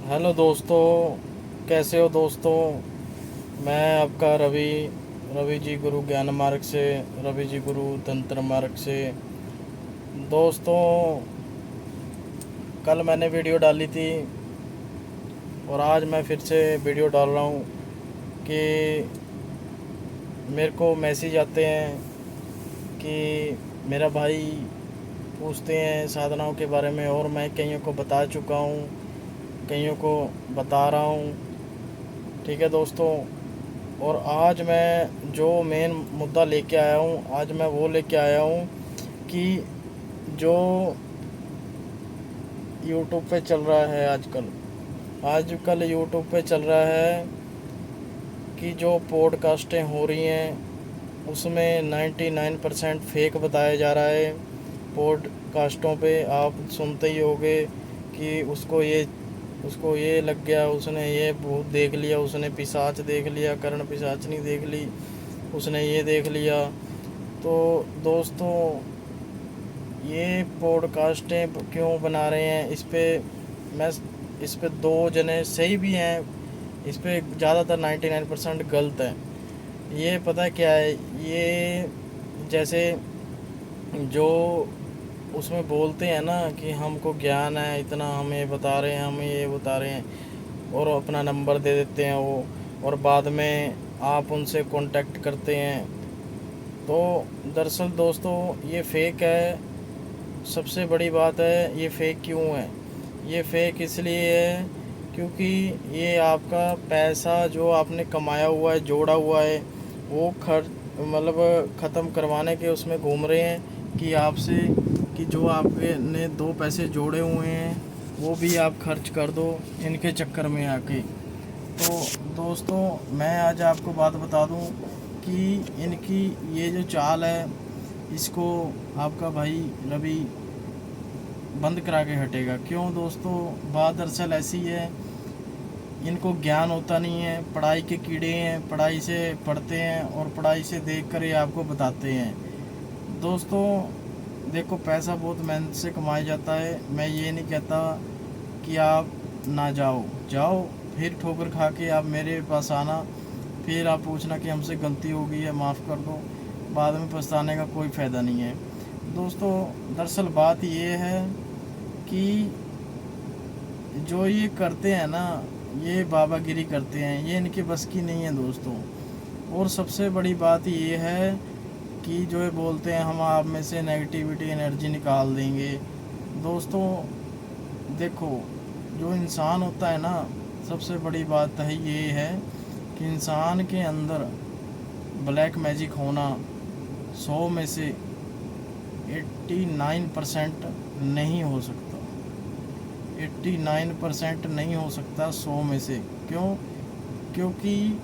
Hello दोस्तों, कैसे हो दोस्तों। मैं आपका रवि रवि जी गुरु ज्ञान मार्ग से, रवि जी गुरु तंत्र मार्ग से। दोस्तों, कल मैंने वीडियो डाली थी और आज मैं फिर से वीडियो डाल रहा हूँ कि मेरे को मैसेज आते हैं कि मेरा भाई पूछते हैं साधनाओं के बारे में, और मैं कईयों को बता चुका हूँ, कईयों को बता रहा हूँ। ठीक है दोस्तों। और आज मैं जो मेन मुद्दा लेके आया हूँ, आज मैं वो लेके आया हूँ कि जो यूट्यूब पे चल रहा है आजकल, यूट्यूब पे चल रहा है कि जो पॉडकास्टें हो रही हैं उसमें 99% फेक बताया जा रहा है। पॉडकास्टों पे आप सुनते ही होंगे कि उसको ये लग गया, उसने ये भूत देख लिया, उसने पिशाच देख लिया, कर्ण पिशाचनी देख ली, उसने ये देख लिया। तो दोस्तों, ये पॉडकास्टें क्यों बना रहे हैं मैं इस पे दो जने सही भी हैं, इस पे ज़्यादातर 99% गलत है। ये पता क्या है, ये जैसे जो उसमें बोलते हैं ना कि हमको ज्ञान है इतना, हम ये बता रहे हैं, हम ये बता रहे हैं, और अपना नंबर दे देते हैं वो, और बाद में आप उनसे कांटेक्ट करते हैं। तो दरअसल दोस्तों, ये फेक है। सबसे बड़ी बात है, ये फेक क्यों है। ये फेक इसलिए है क्योंकि ये आपका पैसा जो आपने कमाया हुआ है, जोड़ा हुआ है, वो खर्च मतलब ख़त्म करवाने के उसमें घूम रहे हैं कि आपसे, कि जो आपके ने दो पैसे जोड़े हुए हैं वो भी आप खर्च कर दो इनके चक्कर में आके। तो दोस्तों, मैं आज आपको बात बता दूं कि इनकी ये जो चाल है, इसको आपका भाई रवि बंद करा के हटेगा। क्यों दोस्तों, बात दरअसल ऐसी है, इनको ज्ञान होता नहीं है, पढ़ाई के कीड़े हैं, पढ़ाई से पढ़ते हैं और पढ़ाई से देख कर ये आपको बताते हैं। दोस्तों देखो, पैसा बहुत मेहनत से कमाया जाता है। मैं ये नहीं कहता कि आप ना जाओ, जाओ, फिर ठोकर खा के आप मेरे पास आना, फिर आप पूछना कि हमसे गलती हो गई है, माफ़ कर दो। बाद में पछताने का कोई फ़ायदा नहीं है। दोस्तों दरअसल बात ये है कि जो ये करते हैं ना, ये बाबागिरी करते हैं, ये इनके बस की नहीं है दोस्तों। और सबसे बड़ी बात ये है कि जो ये बोलते हैं हम आप में से नेगेटिविटी एनर्जी निकाल देंगे। दोस्तों देखो, जो इंसान होता है ना, सबसे बड़ी बात है ये है कि इंसान के अंदर ब्लैक मैजिक होना 100 में से 89% नहीं हो सकता। 89% नहीं हो सकता 100 में से। क्यों? क्योंकि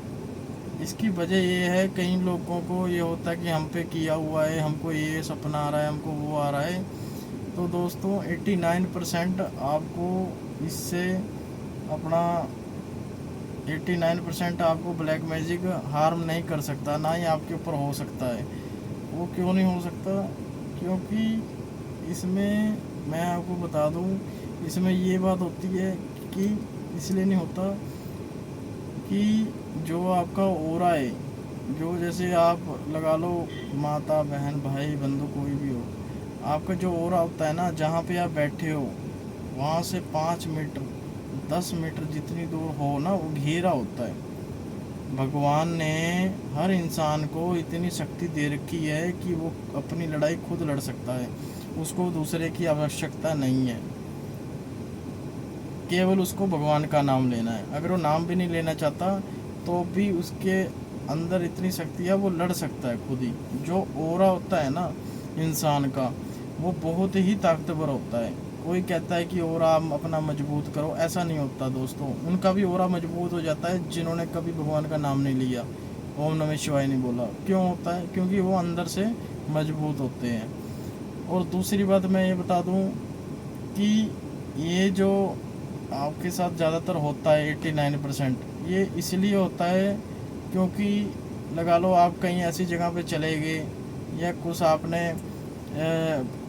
इसकी वजह ये है, कई लोगों को ये होता है कि हम पे किया हुआ है, हमको ये सपना आ रहा है, हमको वो आ रहा है। तो दोस्तों 89% आपको इससे अपना 89% आपको ब्लैक मैजिक हार्म नहीं कर सकता, ना ही आपके ऊपर हो सकता है। वो क्यों नहीं हो सकता? क्योंकि इसमें मैं आपको बता दूं, इसमें ये बात होती है कि इसलिए नहीं होता कि जो आपका ओरा है, जो जैसे आप लगा लो माता बहन भाई बंधु कोई भी हो, आपका जो ओरा होता है ना, जहाँ पे आप बैठे हो वहाँ से 5 मीटर 10 मीटर जितनी दूर हो ना, वो घेरा होता है। भगवान ने हर इंसान को इतनी शक्ति दे रखी है कि वो अपनी लड़ाई खुद लड़ सकता है, उसको दूसरे की आवश्यकता नहीं है। केवल उसको भगवान का नाम लेना है। अगर वो नाम भी नहीं लेना चाहता तो भी उसके अंदर इतनी शक्ति है, वो लड़ सकता है खुद ही। जो ओरा होता है ना इंसान का, वो बहुत ही ताकतवर होता है। कोई कहता है कि ओरा अपना मजबूत करो, ऐसा नहीं होता दोस्तों। उनका भी ओरा मजबूत हो जाता है जिन्होंने कभी भगवान का नाम नहीं लिया, ओम नमः शिवाय नहीं बोला। क्यों होता है? क्योंकि वो अंदर से मजबूत होते हैं। और दूसरी बात मैं ये बता दूं कि ये जो आपके साथ ज़्यादातर होता है 89%, ये इसलिए होता है क्योंकि लगा लो आप कहीं ऐसी जगह पे चले गए, या कुछ आपने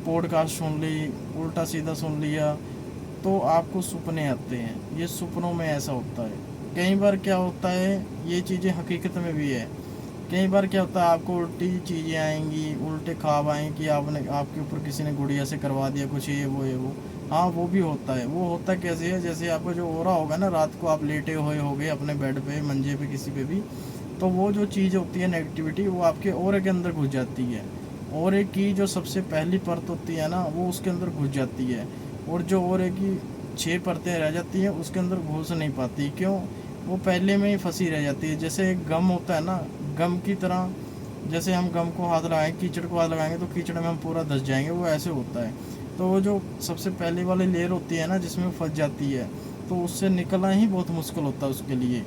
पॉडकास्ट सुन ली, उल्टा सीधा सुन लिया, तो आपको सपने आते हैं, ये सपनों में ऐसा होता है। कई बार क्या होता है, ये चीज़ें हकीकत में भी है। कई बार क्या होता है, आपको उल्टी चीज़ें आएंगी, उल्टे ख्वाब आएंगे कि आपने आपके ऊपर किसी ने गुड़िया से करवा दिया कुछ, ये वो ये वो। हाँ, वो भी होता है। वो होता कैसे है, जैसे आपका जो ओरा होगा ना, रात को आप लेटे हुए होगे अपने बेड पे, मंजे पे, किसी पे भी, तो वो जो चीज़ होती है नेगेटिविटी, वो आपके ओरे के अंदर घुस जाती है। ओरे की जो सबसे पहली परत होती है ना, वो उसके अंदर घुस जाती है। और जो ओरे की 6 परतें रह जाती हैं, उसके अंदर घुस नहीं पाती। क्यों? वो पहले में ही फंसी रह जाती है। जैसे एक गम होता है ना, गम की तरह। जैसे हम गम को हाथ लगाएंगे, कीचड़ को हाथ लगाएंगे तो कीचड़ में हम पूरा धंस जाएंगे, वो ऐसे होता है। तो वो जो सबसे पहले वाली लेयर होती है ना, जिसमें फंस जाती है, तो उससे निकलना ही बहुत मुश्किल होता है उसके लिए।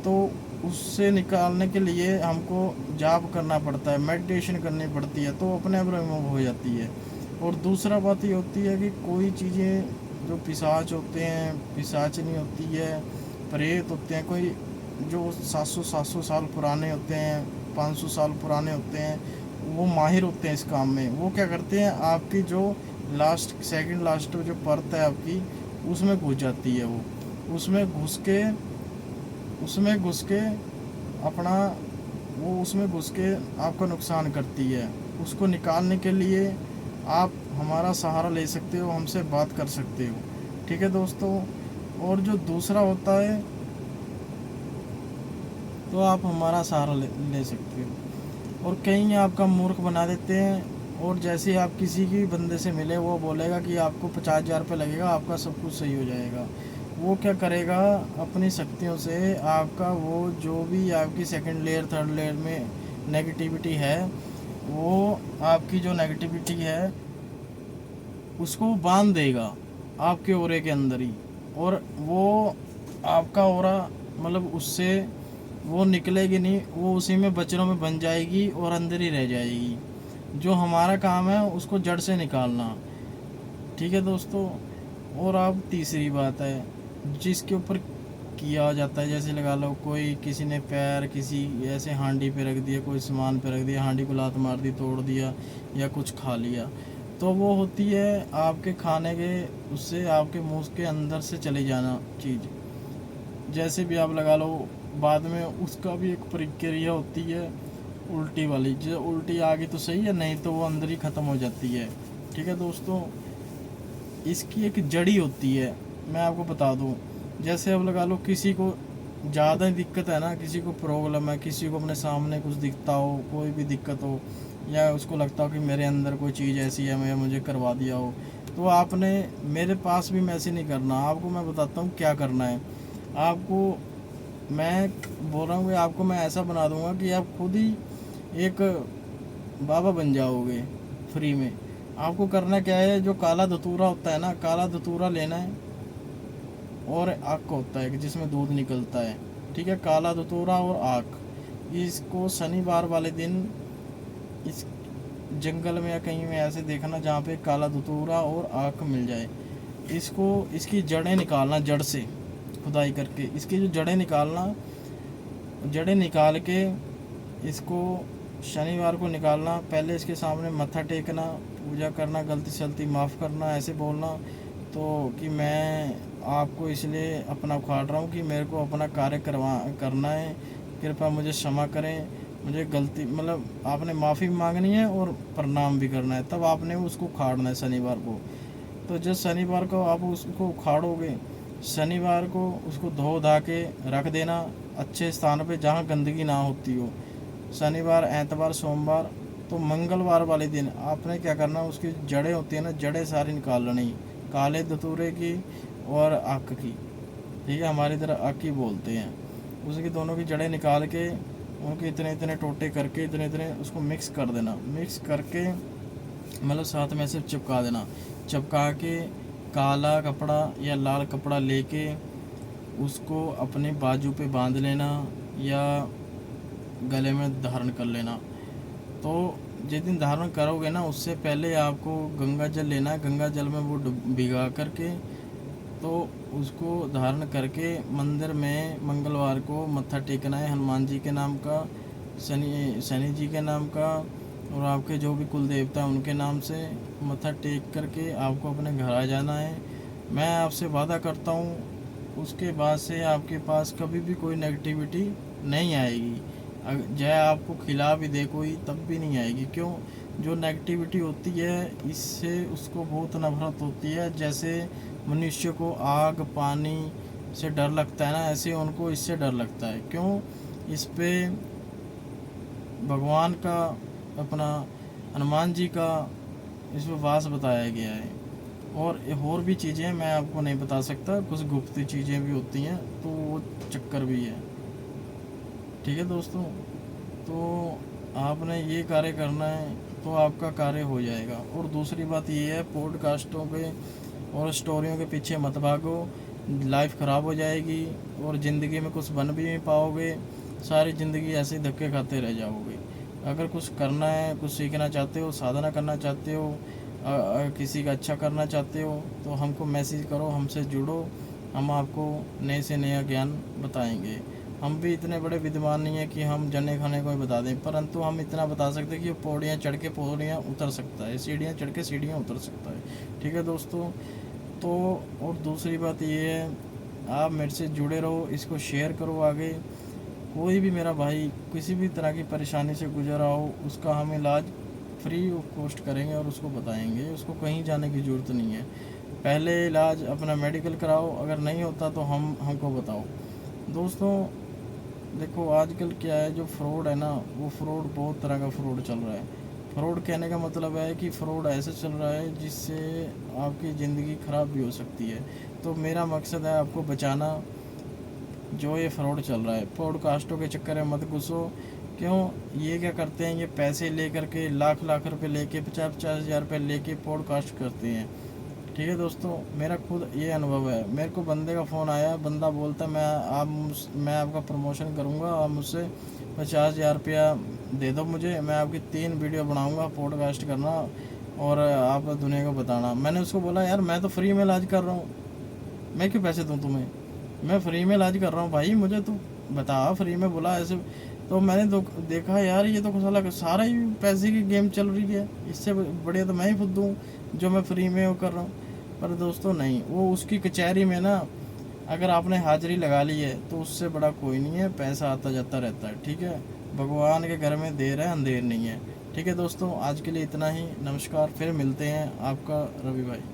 तो उससे निकालने के लिए हमको जाप करना पड़ता है, मेडिटेशन करनी पड़ती है, तो अपने आप रिमूव हो जाती है। और दूसरा बात ये होती है कि कोई चीज़ें जो पिशाच होते हैं, पिशाचनी होती है, प्रेत होते हैं, कोई जो 700 साल पुराने होते हैं, 500 साल पुराने होते हैं, वो माहिर होते हैं इस काम में। वो क्या करते हैं, आपकी जो लास्ट सेकंड लास्ट जो परत है आपकी, उसमें घुस जाती है। वो उसमें घुस के अपना वो उसमें घुस के आपका नुकसान करती है। उसको निकालने के लिए आप हमारा सहारा ले सकते हो, हमसे बात कर सकते हो। ठीक है दोस्तों। और जो दूसरा होता है, तो आप हमारा सहारा ले सकते हो। और कहीं आपका मूर्ख बना देते हैं, और जैसे ही आप किसी की बंदे से मिले, वो बोलेगा कि आपको 50,000 रुपये लगेगा, आपका सब कुछ सही हो जाएगा। वो क्या करेगा, अपनी शक्तियों से आपका वो जो भी आपकी सेकंड लेयर, थर्ड लेयर में नेगेटिविटी है, वो आपकी जो नेगेटिविटी है उसको बांध देगा आपके ओरे के अंदर ही। और वो आपका ओरा, मतलब उससे वो निकलेगी नहीं, वो उसी में बचनों में बन जाएगी और अंदर ही रह जाएगी। जो हमारा काम है उसको जड़ से निकालना। ठीक है दोस्तों। और अब तीसरी बात है, जिसके ऊपर किया जाता है, जैसे लगा लो कोई किसी ने पैर किसी ऐसे हांडी पे रख दिया, कोई सामान पे रख दिया, हांडी को लात मार दी, तोड़ दिया, या कुछ खा लिया, तो वो होती है आपके खाने के, उससे आपके मुंह के अंदर से चले जाना चीज़। जैसे भी आप लगा लो, बाद में उसका भी एक प्रक्रिया होती है उल्टी वाली। जो उल्टी आ गई तो सही है, नहीं तो वो अंदर ही ख़त्म हो जाती है। ठीक है दोस्तों। इसकी एक जड़ी होती है, मैं आपको बता दूं। जैसे अब लगा लो किसी को ज़्यादा दिक्कत है ना, किसी को प्रॉब्लम है, किसी को अपने सामने कुछ दिखता हो, कोई भी दिक्कत हो, या उसको लगता हो कि मेरे अंदर कोई चीज़ ऐसी है, मैं मुझे करवा दिया हो, तो आपने मेरे पास भी मैसेज नहीं करना। आपको मैं बताता हूँ क्या करना है। आपको मैं बोल रहा हूँ कि आपको मैं ऐसा बना दूंगा कि आप खुद ही एक बाबा बन जाओगे फ्री में। आपको करना क्या है, जो काला धतूरा होता है ना, काला धतूरा लेना है, और आँख होता है कि जिसमें दूध निकलता है। ठीक है, काला धतूरा और आँख, इसको शनिवार वाले दिन इस जंगल में या कहीं में ऐसे देखना जहाँ पे काला धतूरा और आँख मिल जाए। इसको इसकी जड़ें निकालना, जड़ से खुदाई करके इसकी जो जड़ें निकालना, जड़ें निकाल के इसको शनिवार को निकालना। पहले इसके सामने मत्था टेकना, पूजा करना, गलती सलती माफ़ करना, ऐसे बोलना तो कि मैं आपको इसलिए अपना उखाड़ रहा हूँ कि मेरे को अपना कार्य करना है, कृपया मुझे क्षमा करें, मुझे गलती, मतलब आपने माफ़ी मांगनी है और प्रणाम भी करना है। तब आपने उसको उखाड़ना है शनिवार को। तो जब शनिवार को आप उसको उखाड़ोगे, शनिवार को उसको धो धा के रख देना अच्छे स्थान पे जहाँ गंदगी ना होती हो। शनिवार, एतवार, सोमवार, तो मंगलवार वाले दिन आपने क्या करना, उसकी जड़ें होती है ना, जड़ें सारी निकाल लेनी, काले धतूरे की और आक की। ठीक है, हमारी तरह आक ही बोलते हैं। उसकी दोनों की जड़ें निकाल के उनके इतने इतने टोटे करके इतने इतने उसको मिक्स कर देना। मिक्स करके मतलब साथ में से चिपका देना। चिपका के काला कपड़ा या लाल कपड़ा लेके उसको अपने बाजू पे बांध लेना या गले में धारण कर लेना। तो जिस दिन धारण करोगे ना, उससे पहले आपको गंगा जल लेना है। गंगा जल में वो भिगा करके, तो उसको धारण करके मंदिर में मंगलवार को मत्था टेकना है, हनुमान जी के नाम का, शनि जी के नाम का, और आपके जो भी कुल देवता हैं उनके नाम से मत्था टेक करके आपको अपने घर आ जाना है। मैं आपसे वादा करता हूँ उसके बाद से आपके पास कभी भी कोई नेगेटिविटी नहीं आएगी। चाहे आपको खिला भी दे कोई तब भी नहीं आएगी। क्यों? जो नेगेटिविटी होती है इससे उसको बहुत नफरत होती है। जैसे मनुष्य को आग पानी से डर लगता है ना, ऐसे उनको इससे डर लगता है। क्यों? इस पे भगवान का, अपना हनुमान जी का इस पर वास बताया गया है। और भी चीज़ें मैं आपको नहीं बता सकता, कुछ गुप्त चीज़ें भी होती हैं, तो वो चक्कर भी है। ठीक है दोस्तों, तो आपने ये कार्य करना है तो आपका कार्य हो जाएगा। और दूसरी बात ये है, पॉडकास्टों पे और स्टोरियों के पीछे मत भागो, लाइफ ख़राब हो जाएगी और ज़िंदगी में कुछ बन भी नहीं पाओगे। सारी ज़िंदगी ऐसे ही धक्के खाते रह जाओगे। अगर कुछ करना है, कुछ सीखना चाहते हो, साधना करना चाहते हो, किसी का अच्छा करना चाहते हो, तो हमको मैसेज करो, हमसे जुड़ो। हम आपको नए से नया ज्ञान बताएंगे। हम भी इतने बड़े विद्वान नहीं हैं कि हम जने खाने को ही बता दें, परंतु हम इतना बता सकते हैं कि पौड़ियाँ चढ़ के पौड़ियाँ उतर सकता है, सीढ़ियाँ चढ़ के सीढ़ियाँ उतर सकता है। ठीक है दोस्तों, तो और दूसरी बात ये है, आप मेरे से जुड़े रहो, इसको शेयर करो आगे। कोई भी मेरा भाई किसी भी तरह की परेशानी से गुजर रहा हो, उसका हम इलाज फ्री ऑफ कॉस्ट करेंगे और उसको बताएंगे। उसको कहीं जाने की ज़रूरत नहीं है। पहले इलाज अपना मेडिकल कराओ, अगर नहीं होता तो हमको बताओ। दोस्तों देखो, आजकल क्या है, जो फ्रॉड है ना, वो फ्रॉड बहुत तरह का फ्रॉड चल रहा है। फ्रॉड कहने का मतलब है कि फ्रॉड ऐसे चल रहा है जिससे आपकी ज़िंदगी ख़राब भी हो सकती है। तो मेरा मकसद है आपको बचाना। जो ये फ्रॉड चल रहा है, पॉडकास्टों के चक्कर में मत घुसो। क्यों? ये क्या करते हैं, ये पैसे लेकर के लाख लाख रुपए लेके 50-50 हज़ार रुपये लेके पॉडकास्ट करते हैं। ठीक है दोस्तों, मेरा खुद ये अनुभव है। मेरे को बंदे का फ़ोन आया, बंदा बोलता मैं आपका प्रमोशन करूँगा, आप मुझसे 50,000 रुपया दे दो मुझे, मैं आपकी 3 वीडियो बनाऊँगा, पॉडकास्ट करना और आप दुनिया को बताना। मैंने उसको बोला, यार मैं तो फ्री में इलाज कर रहा हूँ, मैं क्यों पैसे दूँ तुम्हें? मैं फ्री में इलाज कर रहा हूँ भाई, मुझे तू बता, फ्री में बोला ऐसे। तो मैंने देखा यार, ये तो साला सारा ही पैसे की गेम चल रही है, इससे बढ़िया तो मैं ही फुद्दू हूँ जो मैं फ्री में वो कर रहा हूँ। पर दोस्तों नहीं, वो उसकी कचहरी में ना, अगर आपने हाजिरी लगा ली है तो उससे बड़ा कोई नहीं है, पैसा आता जाता रहता है। ठीक है, भगवान के घर में देर है अंधेर नहीं है। ठीक है दोस्तों, आज के लिए इतना ही। नमस्कार, फिर मिलते हैं। आपका रवि भाई।